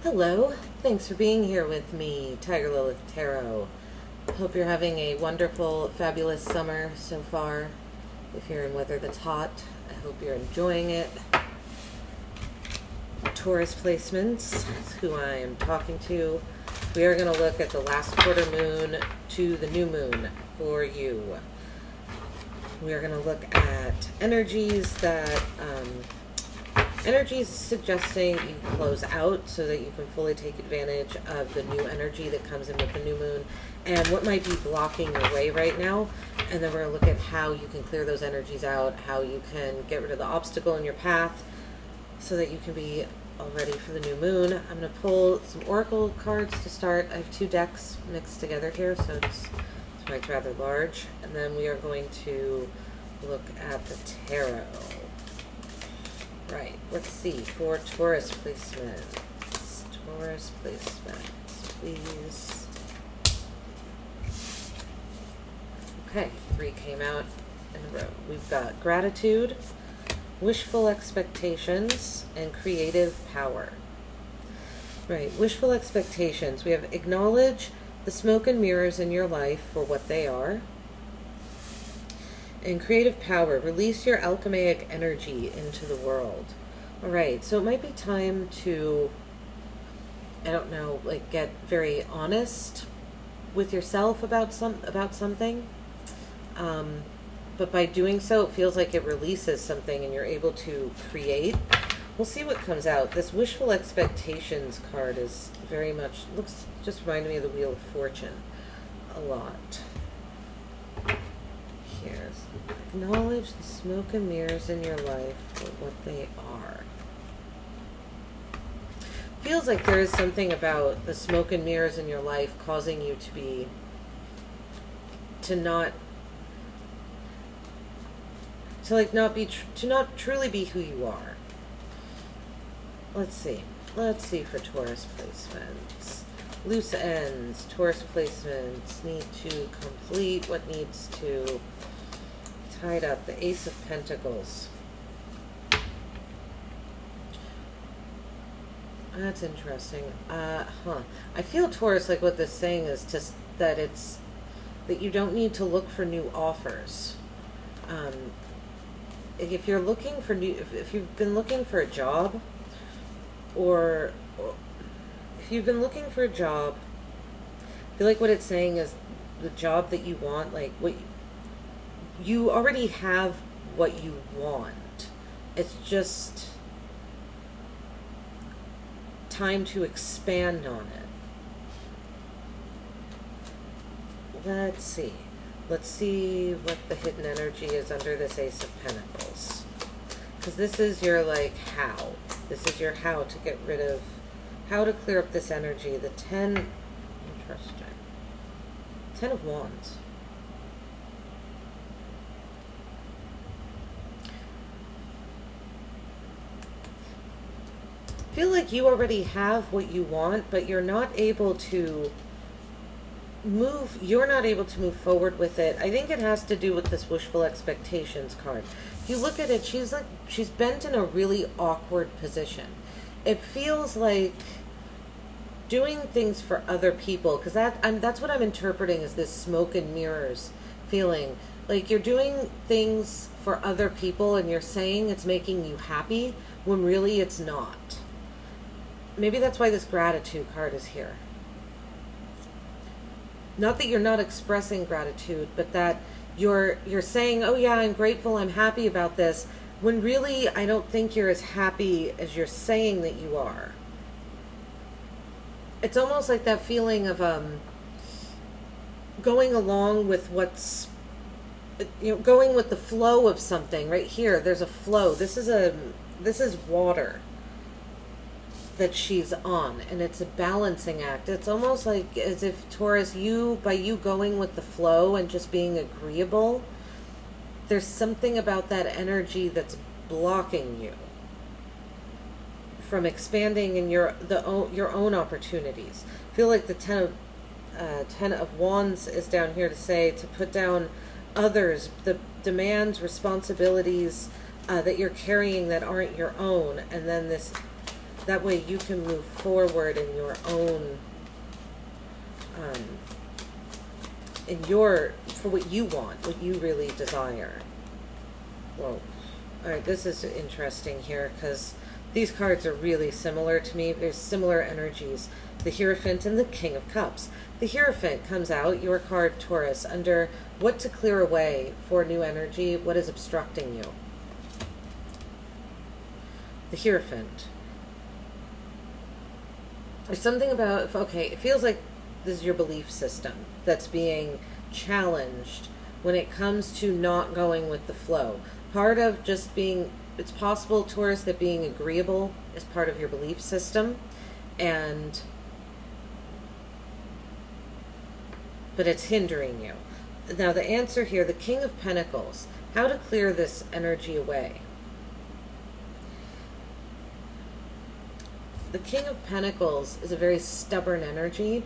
Hello, thanks for being here with me, Lilith Tarot. Hope you're having a wonderful, fabulous summer so far. If you're in weather that's hot, I hope you're enjoying it. Taurus placements is who I am talking to. We are going to look at the last quarter moon to the new moon for you. We are going to look at energies that Energy is suggesting you close out so that you can fully take advantage of the new energy that comes in with the new moon and what might be blocking your way right now. And then we're going to look at how you can clear those energies out, how you can get rid of the obstacle in your path so that you can be all ready for the new moon. I'm going to pull some oracle cards to start. I have two decks mixed together here, so it's rather large. And then we are going to look at the tarot. Right, let's see, for Taurus placements. Taurus placements, please. Okay, 3 came out in a row. We've got gratitude, wishful expectations, and creative power. Right, wishful expectations. We have acknowledge the smoke and mirrors in your life for what they are. And creative power, release your alchemic energy into the world. All right, so it might be time to, I don't know, like get very honest with yourself about something. But by doing so, it feels like it releases something and you're able to create. We'll see what comes out. This wishful expectations card is very much, just reminded me of the Wheel of Fortune a lot. Here's acknowledge the smoke and mirrors in your life for what they are. Feels like there is something about the smoke and mirrors in your life causing you to not truly be who you are. Let's see for Taurus placements. Loose ends, Taurus placements need to complete what needs to tied up. The Ace of Pentacles. That's interesting. I feel Taurus, like what this is saying is just that you don't need to look for new offers. If you're looking for if you've been looking for a job, or if you've been looking for a job, I feel like what it's saying is the job that you want, like what you already have what you want. It's just time to expand on it. Let's see what the hidden energy is under this Ace of Pentacles. Because this is your how. This is your how to get rid of, how to clear up this energy. The 10, interesting. 10 of Wands. Feel like you already have what you want, but you're not able to move forward with it. I think it has to do with this wishful expectations card. If you look at it, she's bent in a really awkward position. It feels like doing things for other people, because that's what I'm interpreting as this smoke and mirrors feeling. Like you're doing things for other people and you're saying it's making you happy when really it's not. Maybe that's why this gratitude card is here. Not that you're not expressing gratitude, but that you're saying, oh yeah, I'm grateful, I'm happy about this, when really I don't think you're as happy as you're saying that you are. It's almost like that feeling of going along with going with the flow of something. Right here, there's a flow. This is water that she's on, and it's a balancing act. It's almost like as if Taurus, by you going with the flow and just being agreeable, there's something about that energy that's blocking you from expanding in your own opportunities. I feel like the 10 of Wands is down here to say to put down others, the demands, responsibilities that you're carrying that aren't your own, and then this That way you can move forward in your own, for what you want, what you really desire. Whoa. Alright, this is interesting here, because these cards are really similar to me. There's similar energies. The Hierophant and the King of Cups. The Hierophant comes out, your card, Taurus, under what to clear away for new energy, what is obstructing you. The Hierophant. There's something about, okay, it feels like this is your belief system that's being challenged when it comes to not going with the flow. Part of just being, it's possible, Taurus, that being agreeable is part of your belief system, but it's hindering you. Now the answer here, the King of Pentacles, how to clear this energy away. The King of Pentacles is a very stubborn energy,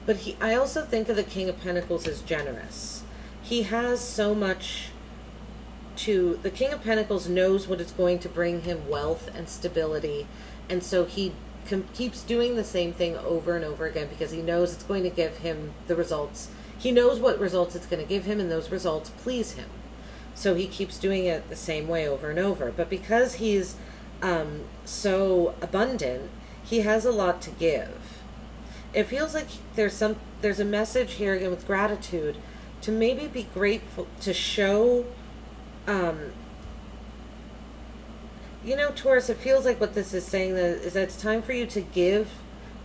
but I also think of the King of Pentacles as generous. He has so much the King of Pentacles knows what is going to bring him wealth and stability, and so he keeps doing the same thing over and over again because he knows it's going to give him the results. He knows what results it's going to give him, and those results please him. So he keeps doing it the same way over and over. But because he's so abundant, he has a lot to give. It feels like there's a message here again with gratitude to maybe be grateful, to show, Taurus, it feels like what this is saying is that it's time for you to give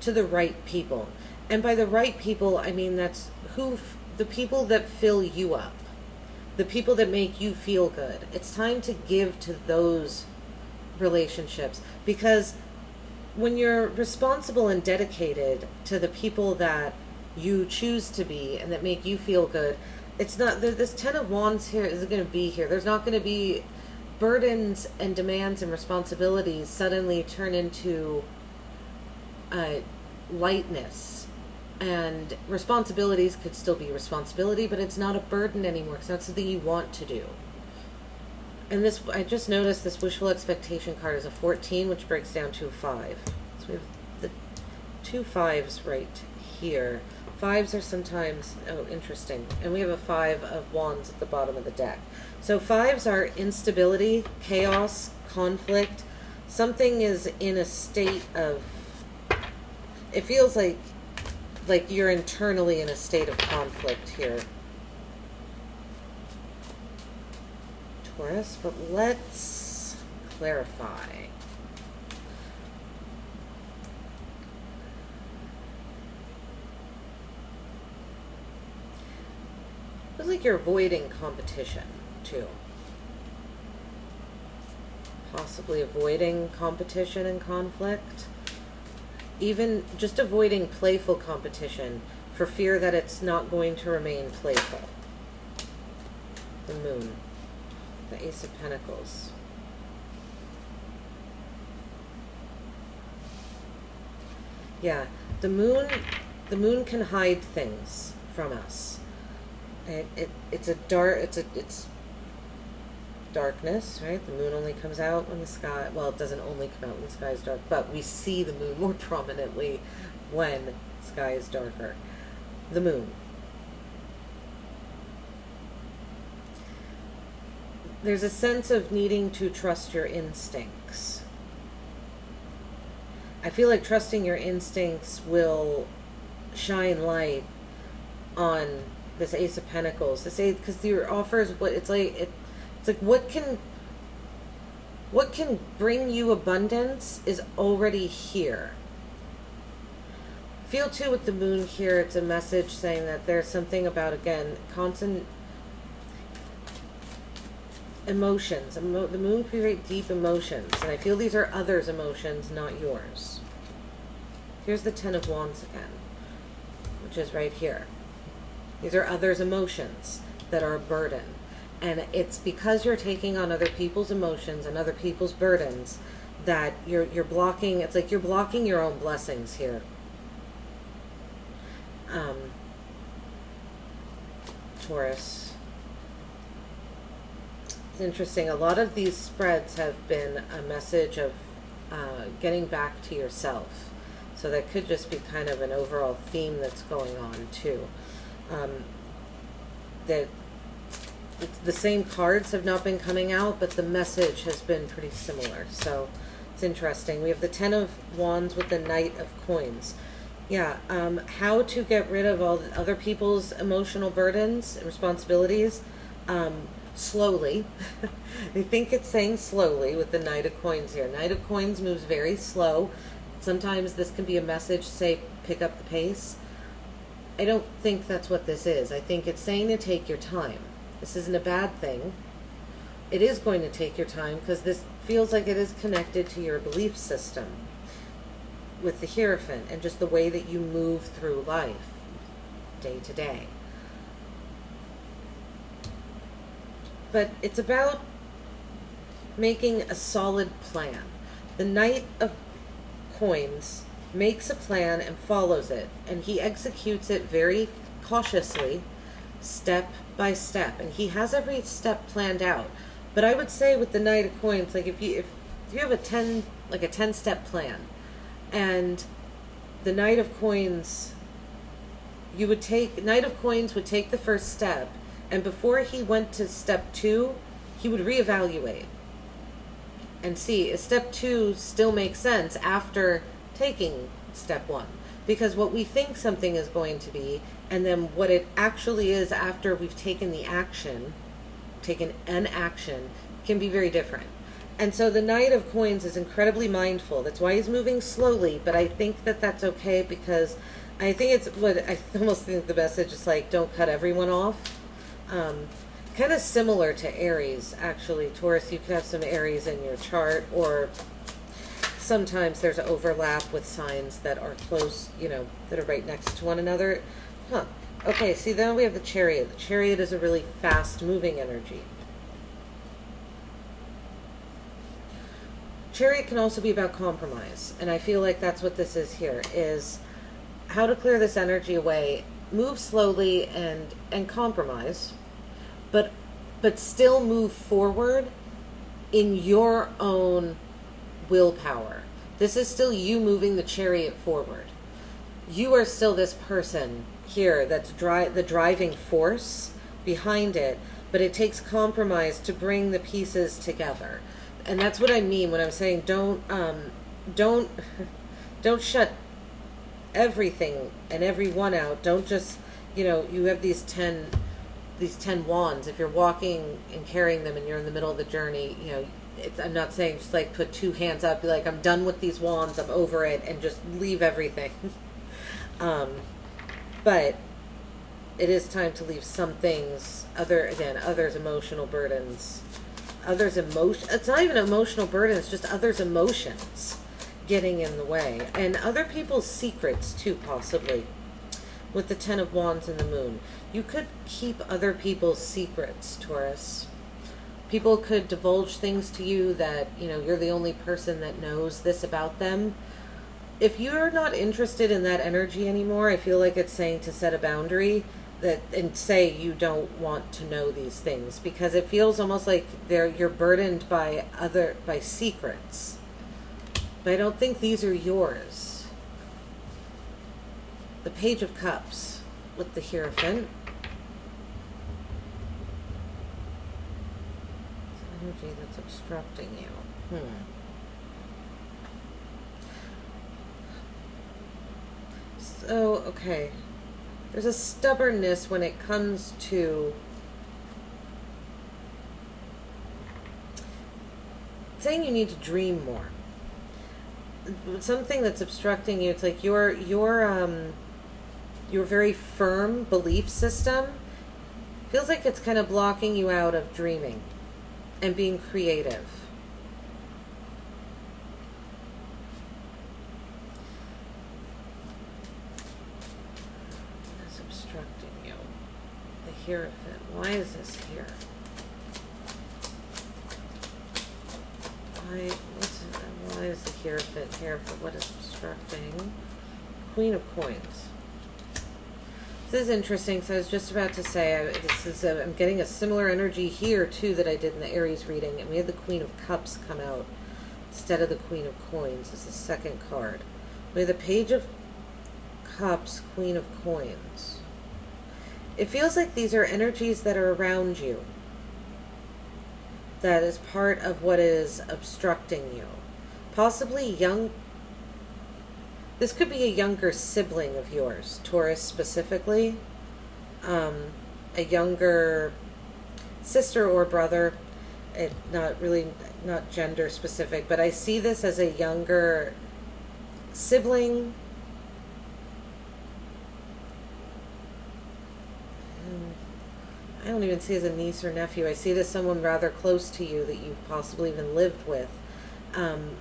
to the right people. And by the right people, I mean that's the people that fill you up, the people that make you feel good. It's time to give to those relationships, because when you're responsible and dedicated to the people that you choose to be and that make you feel good, it's not, this Ten of Wands here isn't going to be here. There's not going to be burdens and demands and responsibilities suddenly turn into lightness. And responsibilities could still be responsibility, but it's not a burden anymore. It's not something you want to do. And this, I just noticed this wishful expectation card is a 14, which breaks down to a 5. So we have the 2 5s right here. 5s are sometimes, oh, interesting. And we have a 5 of Wands at the bottom of the deck. So 5s are instability, chaos, conflict. Something is in a state of, it feels like you're internally in a state of conflict here, Taurus, but let's clarify. It feels like you're avoiding competition, too. Possibly avoiding competition and conflict. Even just avoiding playful competition for fear that it's not going to remain playful. The Moon. The Ace of Pentacles. Yeah, the moon can hide things from us. It's darkness, right? The moon only comes out when the sky, well, it doesn't only come out when the sky is dark, but we see the moon more prominently when the sky is darker. The moon. There's a sense of needing to trust your instincts. I feel like trusting your instincts will shine light on this Ace of Pentacles. This Ace, because your offers, it's like what can bring you abundance is already here. Feel too with the moon here, it's a message saying that there's something about, again, constant emotions. The moon creates deep emotions, and I feel these are others' emotions, not yours. Here's the Ten of Wands again, which is right here. These are others' emotions that are a burden. And it's because you're taking on other people's emotions and other people's burdens that you're blocking, it's like you're blocking your own blessings here. Taurus. It's interesting. A lot of these spreads have been a message of getting back to yourself. So that could just be kind of an overall theme that's going on too. That the same cards have not been coming out, but the message has been pretty similar. So it's interesting. We have the Ten of Wands with the Knight of Coins. Yeah, how to get rid of all the other people's emotional burdens and responsibilities slowly. I think it's saying slowly with the Knight of Coins here. Knight of Coins moves very slow. Sometimes this can be a message, say, pick up the pace. I don't think that's what this is. I think it's saying to take your time. This isn't a bad thing. It is going to take your time because this feels like it is connected to your belief system with the Hierophant and just the way that you move through life day to day. But it's about making a solid plan. The Knight of Coins makes a plan and follows it, and he executes it very cautiously, step by step, and he has every step planned out. But I would say with the Knight of Coins, like if you have a 10-step plan, and the Knight of Coins, Knight of Coins would take the first step, and before he went to step 2, he would reevaluate and see if step 2 still makes sense after taking step 1. Because what we think something is going to be, and then what it actually is after we've taken an action, can be very different. And so the Knight of Coins is incredibly mindful. That's why he's moving slowly, but I think that that's okay, because I think I almost think the message is like, don't cut everyone off. Kind of similar to Aries, actually. Taurus, you could have some Aries in your chart, or sometimes there's an overlap with signs that are close, that are right next to one another. Okay, see, then we have the Chariot. The Chariot is a really fast-moving energy. Chariot can also be about compromise, and I feel like that's what this is here, is how to clear this energy away, move slowly and compromise, but still move forward in your own willpower. This is still you moving the Chariot forward. You are still this person here that's the driving force behind it, but it takes compromise to bring the pieces together. And that's what I mean when I'm saying don't shut everything and everyone out. Don't just, you have these 10 wands. If you're walking and carrying them and you're in the middle of the journey, I'm not saying just like put 2 hands up, be like, I'm done with these wands, I'm over it, and just leave everything. But it is time to leave some things, others' emotional burdens. It's not even emotional burden, it's just others' emotions getting in the way. And other people's secrets too, possibly. With the 10 of Wands and the Moon. You could keep other people's secrets, Taurus. People could divulge things to you that, you're the only person that knows this about them. If you're not interested in that energy anymore, I feel like it's saying to set a boundary and say you don't want to know these things, because it feels almost like you're burdened by secrets. But I don't think these are yours. The Page of Cups with the Hierophant. Energy that's obstructing you. So, okay. There's a stubbornness when it comes to saying you need to dream more. Something that's obstructing you, it's like your very firm belief system feels like it's kind of blocking you out of dreaming and being creative. Hierophant. Why is this here? Why is the Hierophant here for what is obstructing? Queen of Coins. This is interesting. So I was just about to say, I'm getting a similar energy here too that I did in the Aries reading, and we had the Queen of Cups come out. instead of the Queen of Coins is the second card. We have the Page of Cups, Queen of Coins. It feels like these are energies that are around you. That is part of what is obstructing you. Possibly young. This could be a younger sibling of yours, Taurus specifically. A younger sister or brother. Not gender specific, but I see this as a younger sibling. I don't even see it as a niece or nephew. I see it as someone rather close to you that you've possibly even lived with. And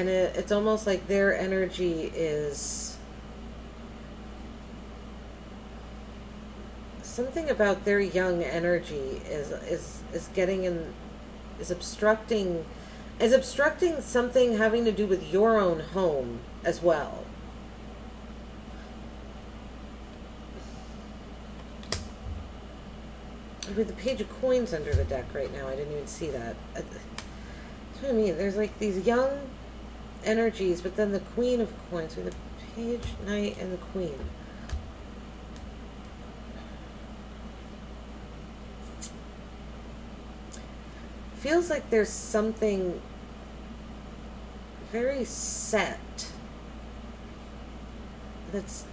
it's almost like their energy is... Something about their young energy is getting in... is obstructing something having to do with your own home as well. With the Page of Coins under the deck right now, I didn't even see that. That's what I mean. There's like these young energies, but then the Queen of Coins, with the Page, Knight, and the Queen. Feels like there's something very set that's...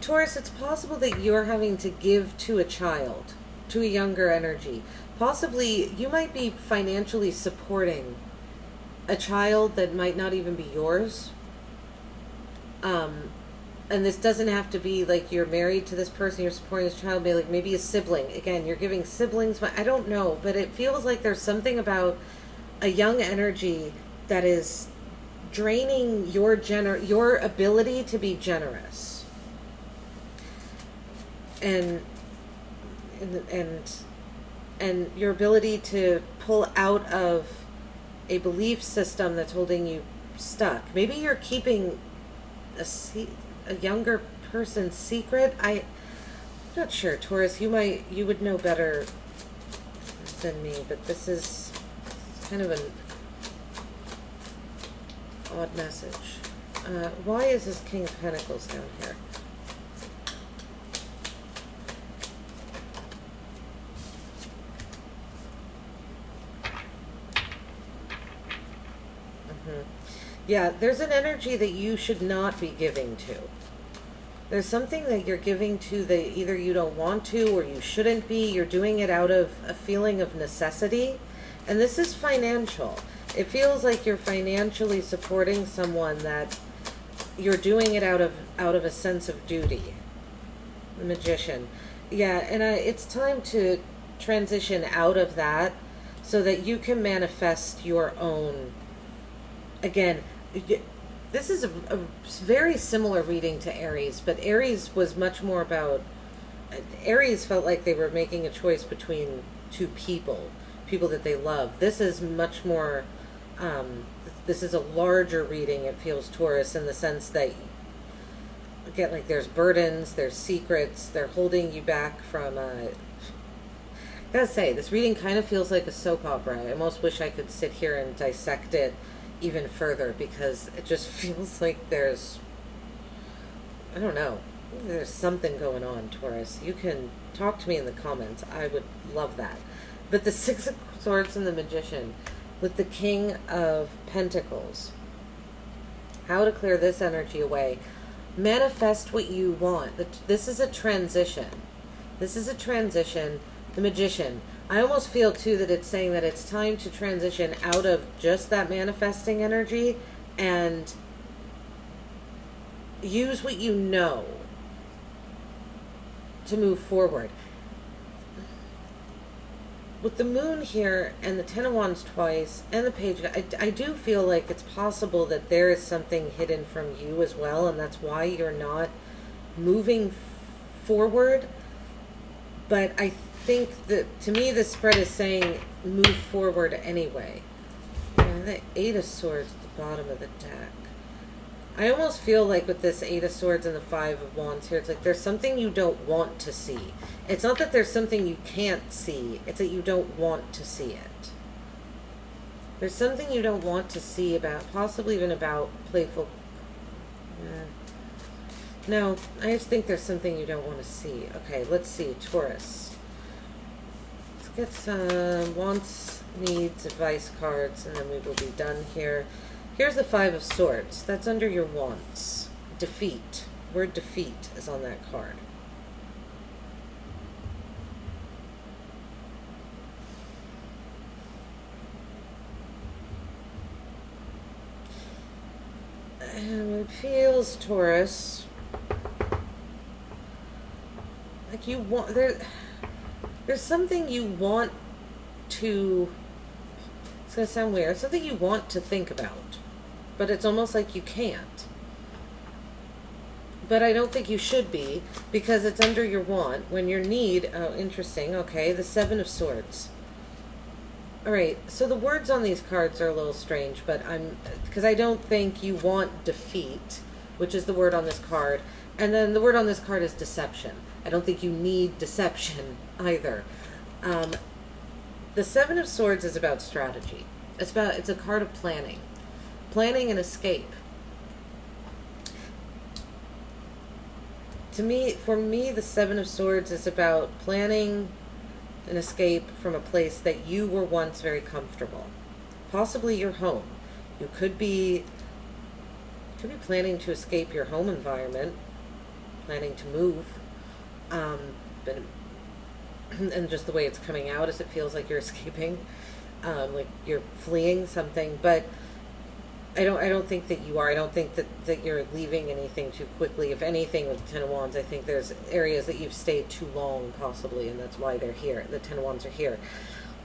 Taurus, it's possible that you're having to give to a child, to a younger energy. Possibly you might be financially supporting a child that might not even be yours. And this doesn't have to be like you're married to this person, you're supporting this child, like maybe a sibling. Again, you're giving siblings, I don't know, but it feels like there's something about a young energy that is draining your ability to be generous. And your ability to pull out of a belief system that's holding you stuck. Maybe you're keeping a younger person's secret. I'm not sure, Taurus. You would know better than me, but this is kind of an odd message. Why is this King of Pentacles down here? Yeah, there's an energy that you should not be giving to. There's something that you're giving to that either you don't want to or you shouldn't be. You're doing it out of a feeling of necessity. And this is financial. It feels like you're financially supporting someone that you're doing it out of a sense of duty. The Magician. Yeah, and it's time to transition out of that so that you can manifest your own. Again, this is a very similar reading to Aries, but Aries was much more about... Aries felt like they were making a choice between two people that they love. This is much more... this is a larger reading, it feels, Taurus, in the sense that, again, like there's burdens, there's secrets, they're holding you back from... I gotta say, this reading kind of feels like a soap opera. I almost wish I could sit here and dissect it even further, because it just feels like there's, I don't know, there's something going on, Taurus. You can talk to me in the comments. I would love that. But the Six of Swords and the Magician with the King of Pentacles. How to clear this energy away. Manifest what you want. This is a transition. This is a transition. The Magician. I almost feel, too, that it's saying that it's time to transition out of just that manifesting energy and use what you know to move forward. With the Moon here and the Ten of Wands twice and the Page, I do feel like it's possible that there is something hidden from you as well, and that's why you're not moving forward. But I think that, to me, the spread is saying move forward anyway. And the Eight of Swords at the bottom of the deck. I almost feel like with this Eight of Swords and the Five of Wands here, it's like there's something you don't want to see. It's not that there's something you can't see, it's that you don't want to see it. There's something you don't want to see about, possibly even about playful. No, I just think there's something you don't want to see. Okay, let's see, Taurus. Let's get some wants, needs, advice cards, and then we will be done here. Here's the Five of Swords. That's under your wants. Defeat. Word defeat is on that card. And it feels, Taurus, like you want, there's something you want to, it's going to sound weird, something you want to think about, but it's almost like you can't. But I don't think you should be, because it's under your want. When your need, oh, interesting, okay, the Seven of Swords. All right, so the words on these cards are a little strange, but because I don't think you want defeat, which is the word on this card, and then the word on this card is deception. I don't think you need deception either. The Seven of Swords is about strategy. It's a card of planning and escape. For me, the Seven of Swords is about planning an escape from a place that you were once very comfortable. Possibly your home. You could be planning to escape your home environment, planning to move, but and just the way it's coming out is it feels like you're escaping, like you're fleeing something, but I don't think that you are. I don't think that you're leaving anything too quickly. If anything, with the Ten of Wands, I think there's areas that you've stayed too long, possibly, and that's why they're here. The Ten of Wands are here.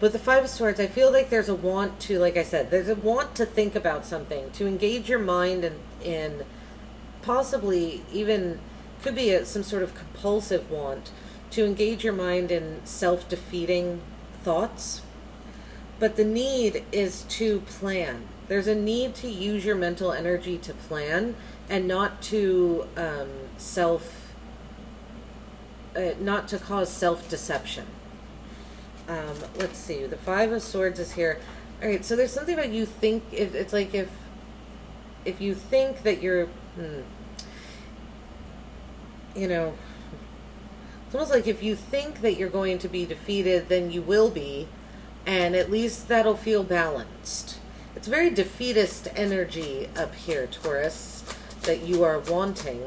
But the Five of Swords, I feel like there's a want to, like I said, there's a want to think about something, to engage your mind in possibly even, could be some sort of compulsive want, to engage your mind in self-defeating thoughts. But the need is to plan. There's a need to use your mental energy to plan and not to not to cause self-deception. Let's see. The Five of Swords is here. All right. So there's something about you think. It's like if you think that you're, it's almost like if you think that you're going to be defeated, then you will be, and at least that'll feel balanced. It's very defeatist energy up here, Taurus, that you are wanting.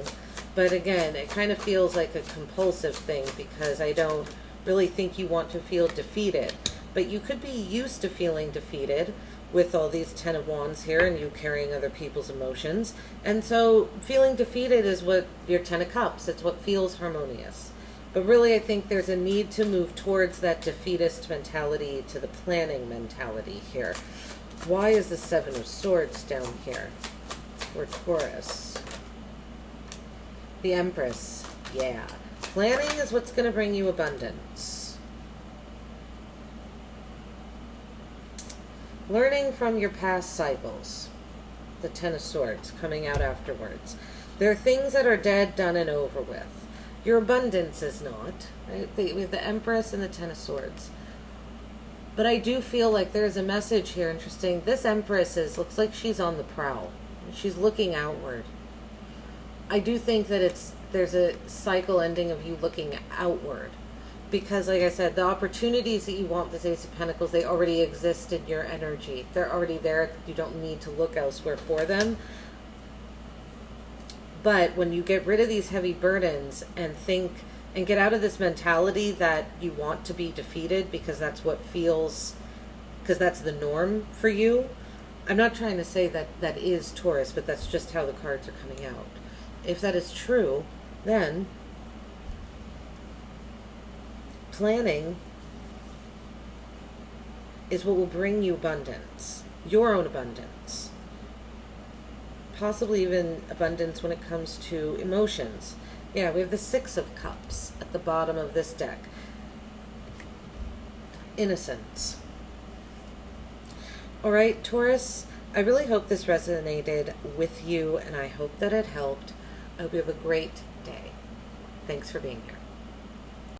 But again, it kind of feels like a compulsive thing, because I don't really think you want to feel defeated. But you could be used to feeling defeated with all these Ten of Wands here and you carrying other people's emotions. And so feeling defeated is what your Ten of Cups, it's what feels harmonious. But really, I think there's a need to move towards that defeatist mentality to the planning mentality here. Why is the Seven of Swords down here for Taurus? The Empress. Yeah. Planning is what's going to bring you abundance. Learning from your past cycles. The Ten of Swords coming out afterwards. There are things that are dead, done, and over with. Your abundance is not. Right? We have the Empress and the Ten of Swords. But I do feel like there's a message here, interesting. This Empress looks like she's on the prowl. She's looking outward. I do think that there's a cycle ending of you looking outward. Because, like I said, the opportunities that you want, this Ace of Pentacles, they already exist in your energy. They're already there. You don't need to look elsewhere for them. But when you get rid of these heavy burdens and think and get out of this mentality that you want to be defeated because that's what feels, because that's the norm for you. I'm not trying to say that that is Taurus, but that's just how the cards are coming out. If that is true, then planning is what will bring you abundance, your own abundance. Possibly even abundance when it comes to emotions. Yeah, we have the Six of Cups at the bottom of this deck. Innocence. All right, Taurus, I really hope this resonated with you, and I hope that it helped. I hope you have a great day. Thanks for being here.